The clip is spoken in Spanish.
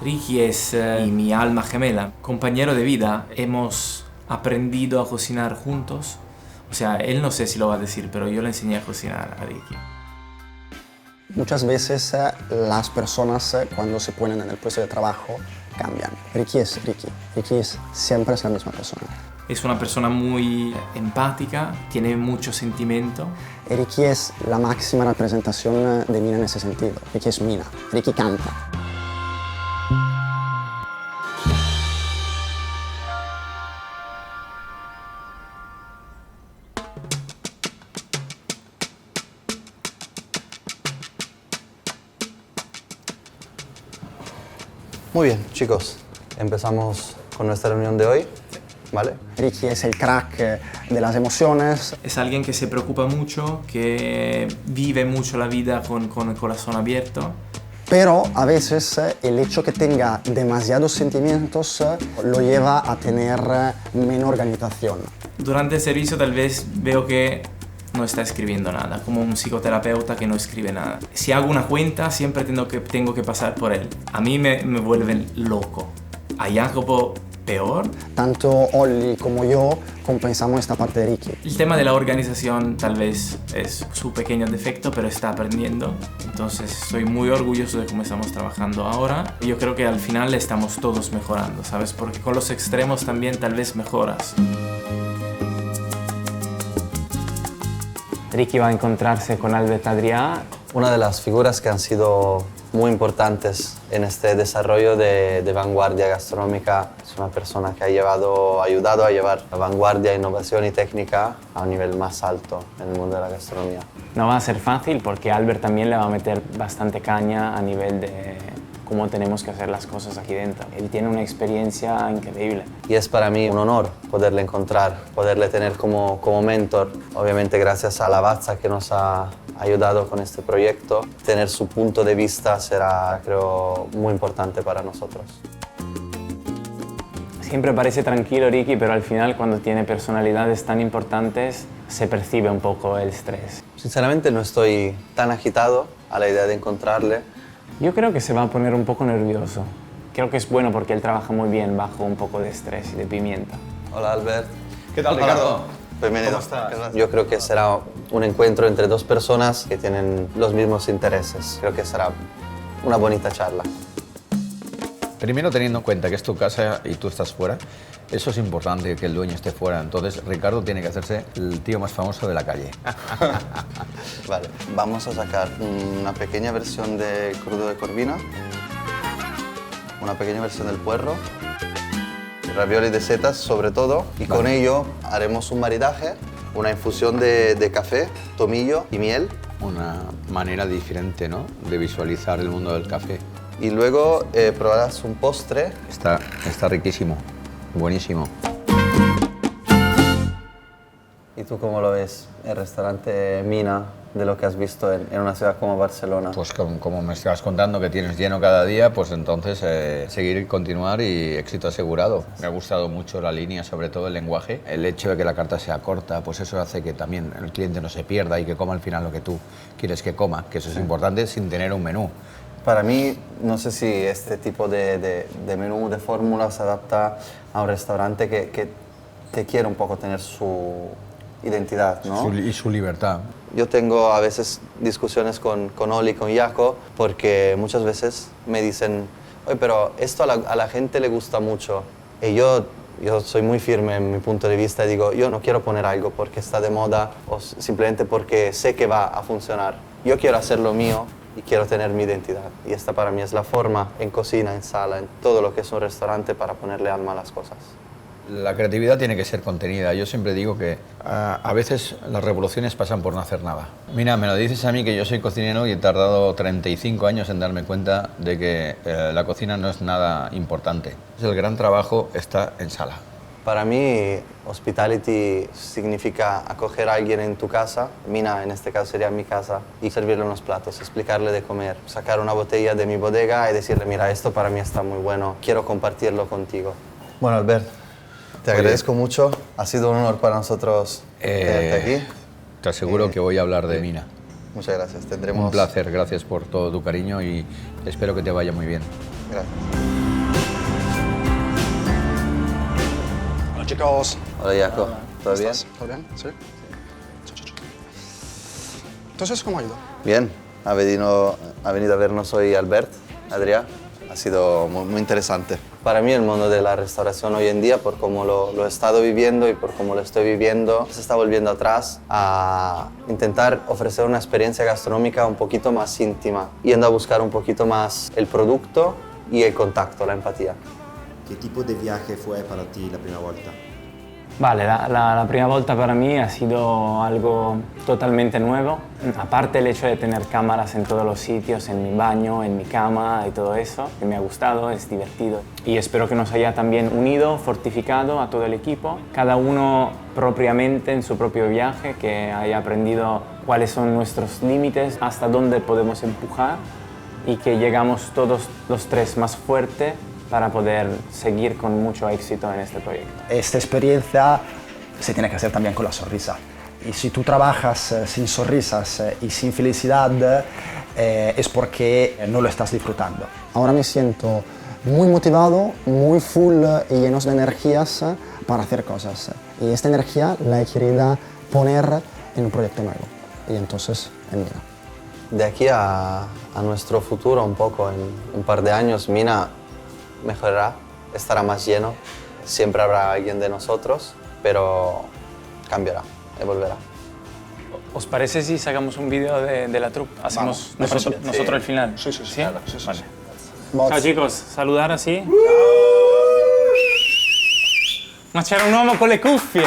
Ricky es mi alma gemela, compañero de vida. Hemos aprendido a cocinar juntos. O sea, él no sé si lo va a decir, pero yo le enseñé a cocinar a Ricky. Muchas veces las personas cuando se ponen en el puesto de trabajo cambian. Ricky es Ricky. Ricky es siempre la misma persona. Es una persona muy empática, tiene mucho sentimiento. Ricky es la máxima representación de Mina en ese sentido. Ricky es Mina. Ricky canta. Muy bien, chicos, empezamos con nuestra reunión de hoy, ¿vale? Ricky es el crack de las emociones. Es alguien que se preocupa mucho, que vive mucho la vida con el corazón abierto. Pero a veces el hecho que tenga demasiados sentimientos lo lleva a tener menos organización. Durante el servicio tal vez veo que no está escribiendo nada, como un psicoterapeuta que no escribe nada. Si hago una cuenta, siempre tengo que pasar por él. A mí me vuelven loco. A Jacopo, peor. Tanto Olli como yo compensamos esta parte de Ricky. El tema de la organización tal vez es su pequeño defecto, pero está aprendiendo. Entonces estoy muy orgulloso de cómo estamos trabajando ahora. Yo creo que al final estamos todos mejorando, ¿sabes? Porque con los extremos también tal vez mejoras. Ricky va a encontrarse con Albert Adrià. Una de las figuras que han sido muy importantes en este desarrollo de vanguardia gastronómica es una persona que ha ayudado a llevar la vanguardia, innovación y técnica a un nivel más alto en el mundo de la gastronomía. No va a ser fácil porque Albert también le va a meter bastante caña a nivel de cómo tenemos que hacer las cosas aquí dentro. Él tiene una experiencia increíble. Y es para mí un honor poderle encontrar, poderle tener como mentor. Obviamente gracias a Lavazza que nos ha ayudado con este proyecto. Tener su punto de vista será, creo, muy importante para nosotros. Siempre parece tranquilo Ricky, pero al final cuando tiene personalidades tan importantes se percibe un poco el estrés. Sinceramente no estoy tan agitado a la idea de encontrarle. Yo creo que se va a poner un poco nervioso. Creo que es bueno porque él trabaja muy bien bajo un poco de estrés y de pimienta. Hola Albert. ¿Qué tal, Ricardo? Bienvenido. ¿Cómo estás? Yo creo que será un encuentro entre dos personas que tienen los mismos intereses. Creo que será una bonita charla. Primero, teniendo en cuenta que es tu casa y tú estás fuera, eso es importante, que el dueño esté fuera. Entonces, Ricardo tiene que hacerse el tío más famoso de la calle. Vale, vamos a sacar una pequeña versión de crudo de corvina, una pequeña versión del puerro, ravioli de setas sobre todo, y con ello haremos un maridaje, una infusión de café, tomillo y miel. Una manera diferente, ¿no?, de visualizar el mundo del café. Y luego probarás un postre. Está riquísimo, buenísimo. ¿Y tú cómo lo ves, el restaurante Mina, de lo que has visto en una ciudad como Barcelona? Pues como me estás contando que tienes lleno cada día, pues entonces seguir y continuar y éxito asegurado. Me ha gustado mucho la línea, sobre todo el lenguaje. El hecho de que la carta sea corta, pues eso hace que también el cliente no se pierda y que coma al final lo que tú quieres que coma, que eso es importante sin tener un menú. Para mí, no sé si este tipo de menú, de fórmula, se adapta a un restaurante que quiere un poco tener su identidad, ¿no? Y su libertad. Yo tengo a veces discusiones con Oli, con Jaco, porque muchas veces me dicen, oye, pero esto a la gente le gusta mucho. Y yo soy muy firme en mi punto de vista y digo, yo no quiero poner algo porque está de moda o simplemente porque sé que va a funcionar. Yo quiero hacer lo mío y quiero tener mi identidad. Y esta para mí es la forma, en cocina, en sala, en todo lo que es un restaurante, para ponerle alma a las cosas. La creatividad tiene que ser contenida. Yo siempre digo que a veces las revoluciones pasan por no hacer nada. Mira, me lo dices a mí que yo soy cocinero y he tardado 35 años en darme cuenta de que la cocina no es nada importante. El gran trabajo está en sala. Para mí, hospitality significa acoger a alguien en tu casa, Mina en este caso sería mi casa, y servirle unos platos, explicarle de comer, sacar una botella de mi bodega y decirle, mira, esto para mí está muy bueno, quiero compartirlo contigo. Bueno, Albert, te agradezco mucho, ha sido un honor para nosotros tenerte aquí. Te aseguro que voy a hablar de Mina. Muchas gracias, tendremos... Un placer, gracias por todo tu cariño y espero que te vaya muy bien. Gracias. Hola chicos. Hola, Jaco. ¿Todo bien? ¿Estás? ¿Todo bien? Sí. Entonces, ¿cómo ha ido? Bien. Ha venido a vernos hoy Albert, Adrià. Ha sido muy interesante. Para mí el mundo de la restauración hoy en día, por cómo lo he estado viviendo y por cómo lo estoy viviendo, se está volviendo atrás a intentar ofrecer una experiencia gastronómica un poquito más íntima, yendo a buscar un poquito más el producto y el contacto, la empatía. ¿Qué tipo de viaje fue para ti la primera vuelta? Vale, la primera volta para mí ha sido algo totalmente nuevo. Aparte el hecho de tener cámaras en todos los sitios, en mi baño, en mi cama y todo eso, que me ha gustado, es divertido. Y espero que nos haya también unido, fortificado a todo el equipo, cada uno propiamente en su propio viaje, que haya aprendido cuáles son nuestros límites, hasta dónde podemos empujar y que llegamos todos los tres más fuertes para poder seguir con mucho éxito en este proyecto. Esta experiencia se tiene que hacer también con la sonrisa. Y si tú trabajas sin sonrisas y sin felicidad, es porque no lo estás disfrutando. Ahora me siento muy motivado, muy full y lleno de energías para hacer cosas. Y esta energía la he querido poner en un proyecto nuevo. Y entonces, en Mina. De aquí a nuestro futuro, un poco, en un par de años, Mina mejorará, estará más lleno, siempre habrá alguien de nosotros, pero cambiará, evolverá. ¿Os parece si sacamos un vídeo de la troupe? Hacemos nosotros el final. Sí, sí, sí. ¿Sí? Claro, sí, sí, Vale. sí. Ciao chicos, saludar así. Ma c'era un uomo con le cuffie!